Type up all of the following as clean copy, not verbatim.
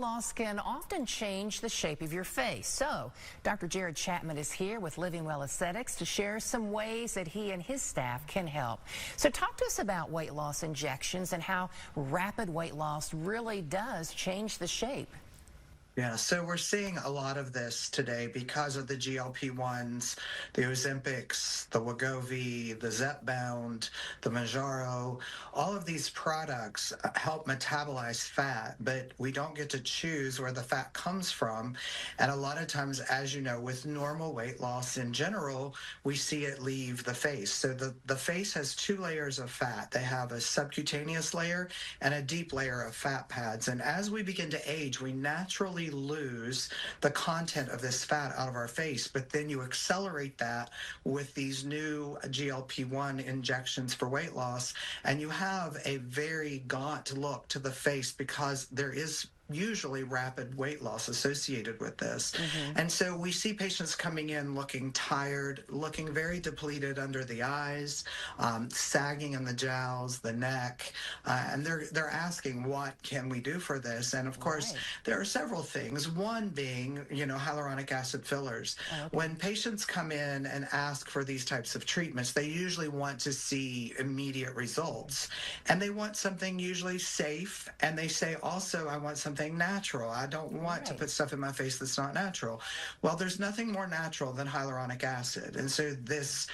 loss can often change the shape of your face. So, Dr. Jared Chapman is here with Living Well Aesthetics to share some ways that he and his staff can help. So, talk to us about weight loss injections and how rapid weight loss really does change the shape. Yeah, so we're seeing a lot of this today because of the GLP-1s, the Ozempics, the Wegovy, the Zepbound, the Mounjaro. All of these products help metabolize fat, but we don't get to choose where the fat comes from. And a lot of times, as you know, with normal weight loss in general, we see it leave the face. So the face has two layers of fat. They have a subcutaneous layer and a deep layer of fat pads. And as we begin to age, we naturally lose the content of this fat out of our face, but then you accelerate that with these new GLP-1 injections for weight loss, and you have a very gaunt look to the face because there is usually rapid weight loss associated with this. And so we see patients coming in looking tired, looking very depleted under the eyes, sagging in the jowls, the neck, and they're asking, what can we do for this? And of course, there are several things. One being, hyaluronic acid fillers. When patients come in and ask for these types of treatments, they usually want to see immediate results. And they want something usually safe, and they say also, I want something natural. I don't want to put stuff in my face that's not natural. Well, there's nothing more natural than hyaluronic acid. And so this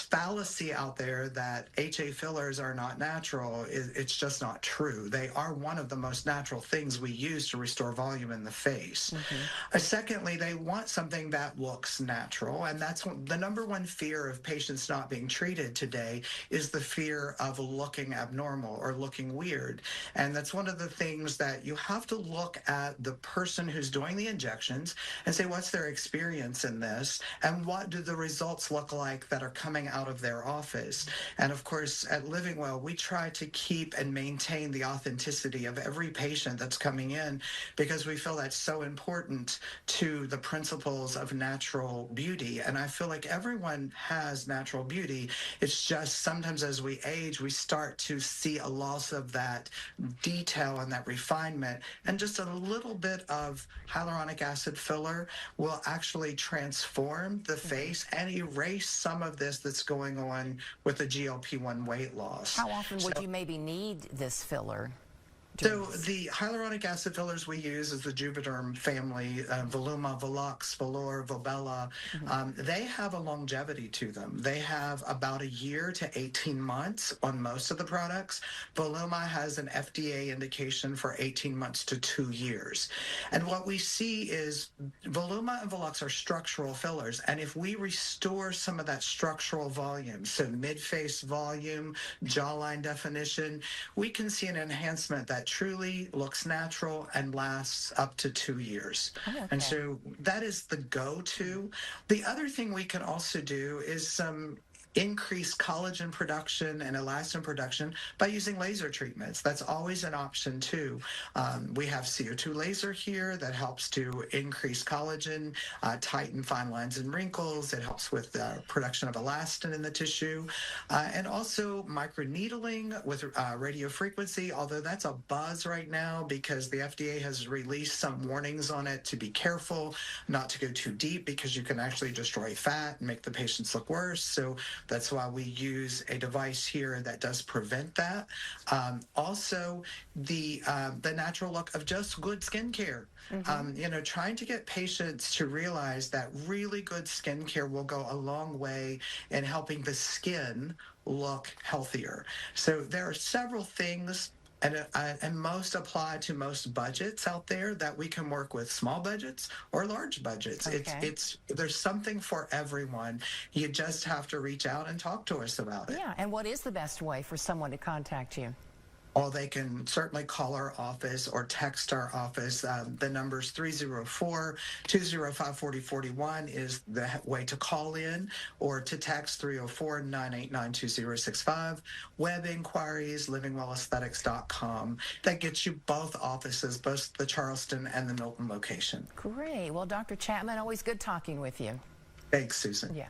fallacy out there that HA fillers are not natural, it's just not true. They are one of the most natural things we use to restore volume in the face. Secondly, they want something that looks natural, and that's the number one fear of patients not being treated today is the fear of looking abnormal or looking weird. And that's one of the things that you have to look at the person who's doing the injections and say, what's their experience in this, and what do the results look like that are coming out of their office. And of course, at Living Well, we try to keep and maintain the authenticity of every patient that's coming in because we feel that's so important to the principles of natural beauty. And I feel like everyone has natural beauty. It's just sometimes as we age, we start to see a loss of that detail and that refinement. And just a little bit of hyaluronic acid filler will actually transform the face and erase some of this that's going on with the GLP-1 weight loss. How often would you maybe need this filler? So the hyaluronic acid fillers we use is the Juvederm family, Voluma, Volux, Volor, Volbella. They have a longevity to them. They have about a year to 18 months on most of the products. Voluma has an FDA indication for 18 months to 2 years. And what we see is Voluma and Volux are structural fillers. And if we restore some of that structural volume, so mid-face volume, jawline definition, we can see an enhancement that truly looks natural and lasts up to 2 years. And so that is the go-to. The other thing we can also do is some increase collagen production and elastin production by using laser treatments. That's always an option too. We have CO2 laser here that helps to increase collagen, tighten fine lines and wrinkles. It helps with the production of elastin in the tissue. And also microneedling with radio frequency, although that's a buzz right now because the FDA has released some warnings on it to be careful, not to go too deep because you can actually destroy fat and make the patients look worse. So that's why we use a device here that does prevent that. Also, the natural look of just good skincare. Trying to get patients to realize that really good skincare will go a long way in helping the skin look healthier. So there are several things and most apply to most budgets out there that we can work with, small budgets or large budgets. There's something for everyone. You just have to reach out and talk to us about it. Yeah, and what is the best way for someone to contact you? Or they can certainly call our office or text our office. The number's 304-205-4041 is the way to call in, or to text 304-989-2065. Web inquiries, livingwellaesthetics.com. That gets you both offices, both the Charleston and the Milton location. Great. Well, Dr. Chapman, always good talking with you. Thanks, Susan. Yeah.